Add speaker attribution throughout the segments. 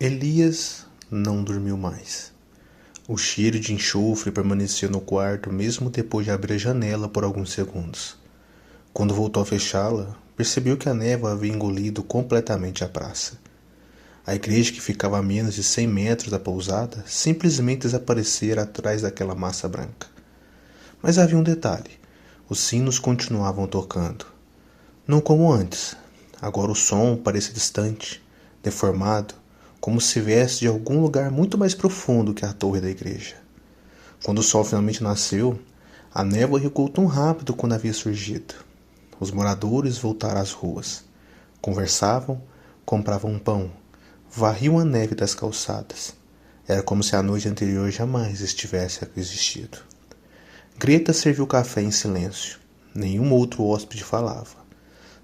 Speaker 1: Elias não dormiu mais. O cheiro de enxofre permaneceu no quarto mesmo depois de abrir a janela por alguns segundos. Quando voltou a fechá-la, percebeu que a névoa havia engolido completamente a praça. A igreja, que ficava a menos de 100 metros da pousada, simplesmente desaparecera atrás daquela massa branca. Mas havia um detalhe: os sinos continuavam tocando. Não como antes. Agora o som parecia distante, deformado, como se viesse de algum lugar muito mais profundo que a torre da igreja. Quando o sol finalmente nasceu, a névoa recuou tão rápido quando havia surgido. Os moradores voltaram às ruas. Conversavam, compravam pão, varriam a neve das calçadas. Era como se a noite anterior jamais estivesse existido. Greta serviu café em silêncio. Nenhum outro hóspede falava.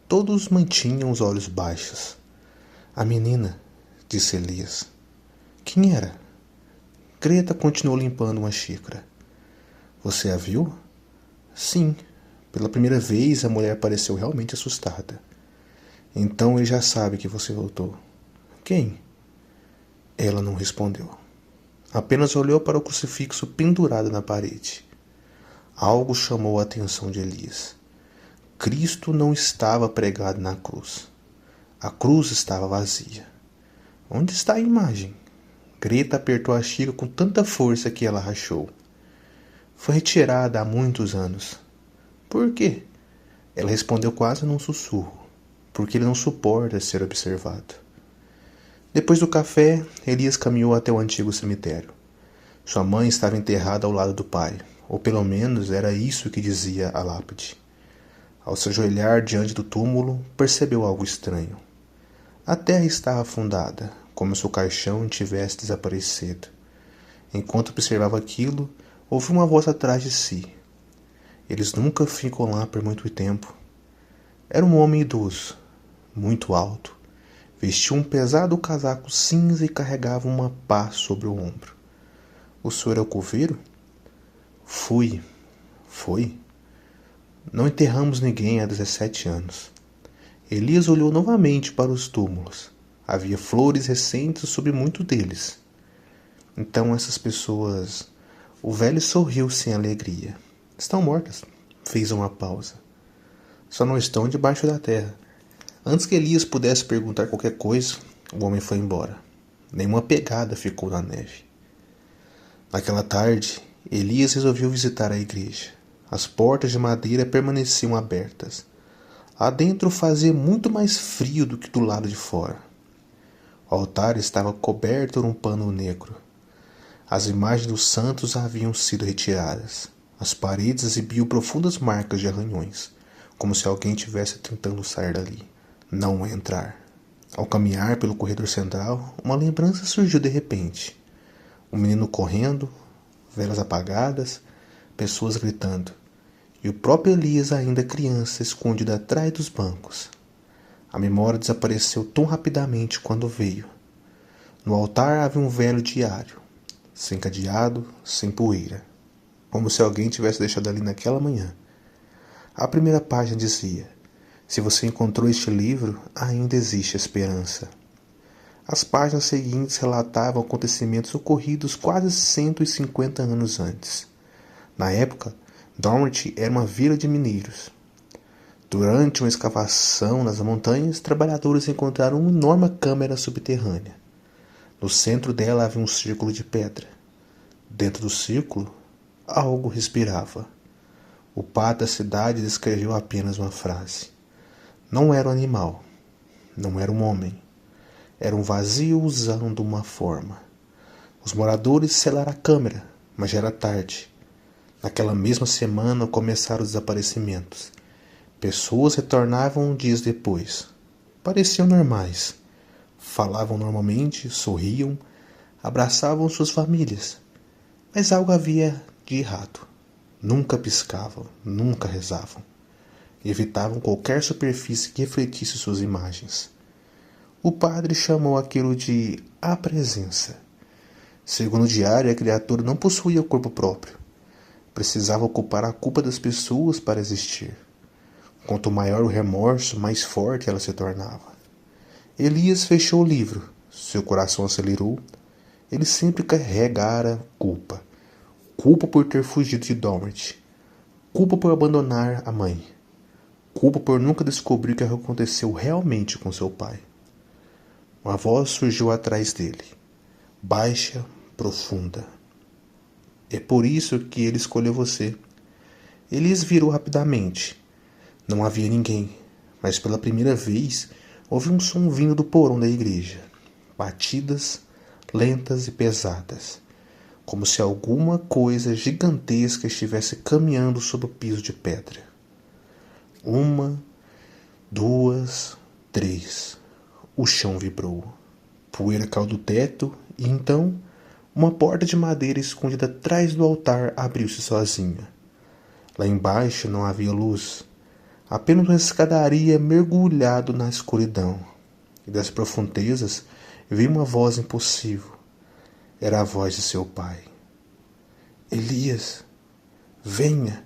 Speaker 1: Todos mantinham os olhos baixos. A menina, disse Elias. Quem era? Greta continuou limpando uma xícara. Você a viu? Sim. Pela primeira vez a mulher pareceu realmente assustada. Então ele já sabe que você voltou. Quem? Ela não respondeu. Apenas olhou para o crucifixo pendurado na parede. Algo chamou a atenção de Elias. Cristo não estava pregado na cruz. A cruz estava vazia. Onde está a imagem? Greta apertou a xícara com tanta força que ela rachou. Foi retirada há muitos anos. Por quê? Ela respondeu quase num sussurro. Porque ele não suporta ser observado. Depois do café, Elias caminhou até o antigo cemitério. Sua mãe estava enterrada ao lado do pai, ou pelo menos era isso que dizia a lápide. Ao se ajoelhar diante do túmulo, percebeu algo estranho. A terra estava afundada, como se o caixão tivesse desaparecido. Enquanto observava aquilo, ouviu uma voz atrás de si. Eles nunca ficam lá por muito tempo. Era um homem idoso, muito alto. Vestia um pesado casaco cinza e carregava uma pá sobre o ombro. O senhor é o coveiro? Fui. Foi? Não enterramos ninguém há 17 anos. Elias olhou novamente para os túmulos. Havia flores recentes sobre muitos deles. Então essas pessoas... O velho sorriu sem alegria. Estão mortas. Fez uma pausa. Só não estão debaixo da terra. Antes que Elias pudesse perguntar qualquer coisa, o homem foi embora. Nenhuma pegada ficou na neve. Naquela tarde, Elias resolveu visitar a igreja. As portas de madeira permaneciam abertas. Lá dentro fazia muito mais frio do que do lado de fora. O altar estava coberto por um pano negro. As imagens dos santos haviam sido retiradas. As paredes exibiam profundas marcas de arranhões, como se alguém estivesse tentando sair dali. Não entrar. Ao caminhar pelo corredor central, uma lembrança surgiu de repente. Um menino correndo, velas apagadas, pessoas gritando. E o próprio Elias, ainda criança, escondido atrás dos bancos. A memória desapareceu tão rapidamente quando veio. No altar havia um velho diário, sem cadeado, sem poeira, como se alguém tivesse deixado ali naquela manhã. A primeira página dizia: se você encontrou este livro, ainda existe esperança. As páginas seguintes relatavam acontecimentos ocorridos quase 150 anos antes. Na época, Dormit era uma vila de mineiros. Durante uma escavação nas montanhas, trabalhadores encontraram uma enorme câmara subterrânea. No centro dela havia um círculo de pedra. Dentro do círculo, algo respirava. O padre da cidade descreveu apenas uma frase. Não era um animal. Não era um homem. Era um vazio usando uma forma. Os moradores selaram a câmara, mas já era tarde. Naquela mesma semana começaram os desaparecimentos. Pessoas retornavam dias depois. Pareciam normais. Falavam normalmente, sorriam, abraçavam suas famílias. Mas algo havia de errado. Nunca piscavam, nunca rezavam. Evitavam qualquer superfície que refletisse suas imagens. O padre chamou aquilo de a presença. Segundo o diário, a criatura não possuía corpo próprio. Precisava ocupar a culpa das pessoas para existir. Quanto maior o remorso, mais forte ela se tornava. Elias fechou o livro, Seu coração acelerou. Ele sempre carregara culpa. Culpa por ter fugido de Dorothy. Culpa por abandonar a mãe. Culpa por nunca descobrir o que aconteceu realmente com seu pai. Uma voz surgiu atrás dele. Baixa, profunda. É por isso que ele escolheu você. Elias virou rapidamente. Não havia ninguém, mas pela primeira vez houve um som vindo do porão da igreja. Batidas lentas e pesadas, como se alguma coisa gigantesca estivesse caminhando sob o piso de pedra. 1, 2, 3. O chão vibrou. Poeira caiu do teto e então uma porta de madeira escondida atrás do altar abriu-se sozinha. Lá embaixo não havia luz, apenas uma escadaria mergulhado na escuridão. E das profundezas veio uma voz impossível. Era a voz de seu pai. Elias, venha.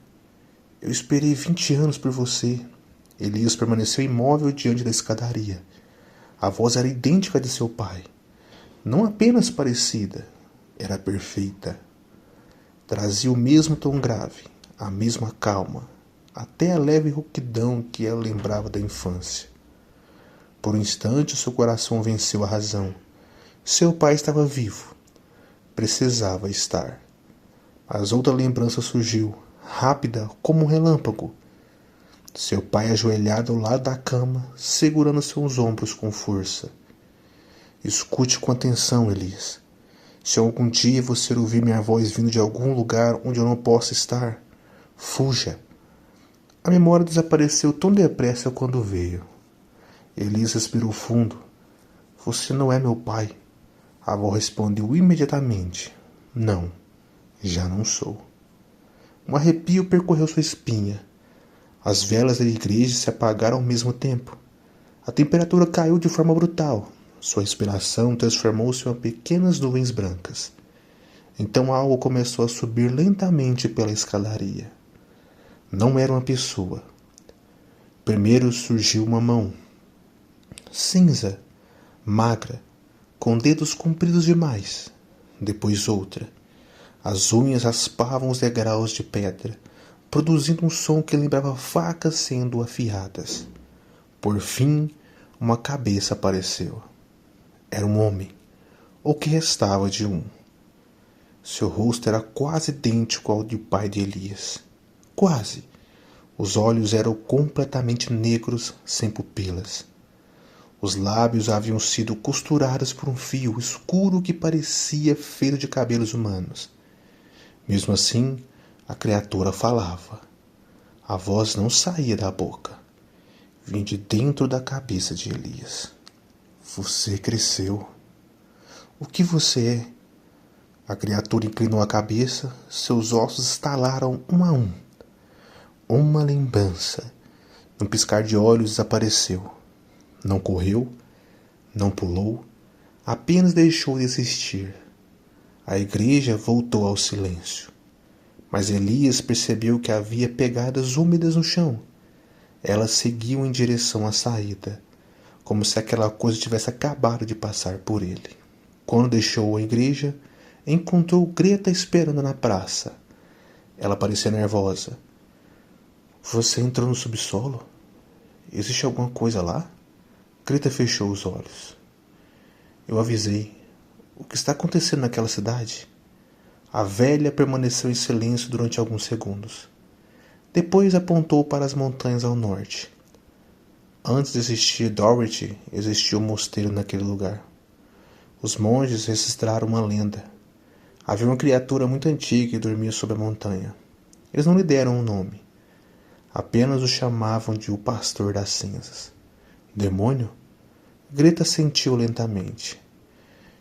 Speaker 1: Eu esperei 20 anos por você. Elias permaneceu imóvel diante da escadaria. A voz era idêntica à de seu pai. Não apenas parecida, era perfeita. Trazia o mesmo tom grave, a mesma calma, até a leve rouquidão que ela lembrava da infância. Por um instante, seu coração venceu a razão. Seu pai estava vivo. Precisava estar. Mas outra lembrança surgiu, rápida como um relâmpago. Seu pai ajoelhado ao lado da cama, segurando seus ombros com força. Escute com atenção, Elias. Se algum dia você ouvir minha voz vindo de algum lugar onde eu não possa estar, fuja. A memória desapareceu tão depressa quando veio. Elias respirou fundo. Você não é meu pai. A avó respondeu imediatamente. Não, já não sou. Um arrepio percorreu sua espinha. As velas da igreja se apagaram ao mesmo tempo. A temperatura caiu de forma brutal. Sua respiração transformou-se em pequenas nuvens brancas. Então algo começou a subir lentamente pela escadaria. Não era uma pessoa. Primeiro surgiu uma mão. Cinza, magra, com dedos compridos demais. Depois outra. As unhas raspavam os degraus de pedra, produzindo um som que lembrava facas sendo afiadas. Por fim, uma cabeça apareceu. Era um homem, ou que restava de um. Seu rosto era quase idêntico ao do pai de Elias. Quase. Os olhos eram completamente negros, sem pupilas. Os lábios haviam sido costurados por um fio escuro que parecia feito de cabelos humanos. Mesmo assim, a criatura falava. A voz não saía da boca. Vinha de dentro da cabeça de Elias. Você cresceu. O que você é? A criatura inclinou a cabeça, seus ossos estalaram um a um. Uma lembrança. Num piscar de olhos desapareceu. Não correu, não pulou, apenas deixou de existir. A igreja voltou ao silêncio. Mas Elias percebeu que havia pegadas úmidas no chão. Elas seguiam em direção à saída, como se aquela coisa tivesse acabado de passar por ele. Quando deixou a igreja, encontrou Greta esperando na praça. Ela parecia nervosa. Você entrou no subsolo? Existe alguma coisa lá? Greta fechou os olhos. Eu avisei. O que está acontecendo naquela cidade? A velha permaneceu em silêncio durante alguns segundos. Depois apontou para as montanhas ao norte. Antes de existir Dorothy, existia um mosteiro naquele lugar. Os monges registraram uma lenda. Havia uma criatura muito antiga que dormia sob a montanha. Eles não lhe deram um nome. Apenas o chamavam de o Pastor das Cinzas. Demônio? Greta sentiu lentamente.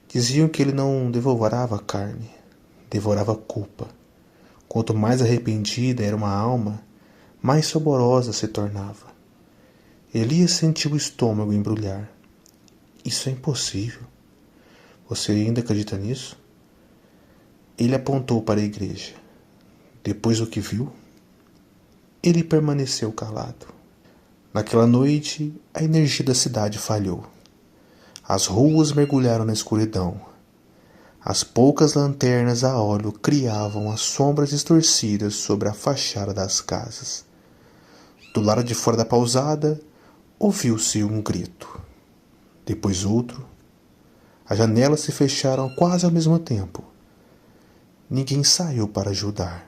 Speaker 1: Diziam que ele não devorava carne, devorava culpa. Quanto mais arrependida era uma alma, mais saborosa se tornava. Elias sentiu o estômago embrulhar. Isso é impossível. Você ainda acredita nisso? Ele apontou para a igreja. Depois do que viu, ele permaneceu calado. Naquela noite, a energia da cidade falhou. As ruas mergulharam na escuridão. As poucas lanternas a óleo criavam as sombras distorcidas sobre a fachada das casas. Do lado de fora da pousada, ouviu-se um grito. Depois outro. As janelas se fecharam quase ao mesmo tempo. Ninguém saiu para ajudar.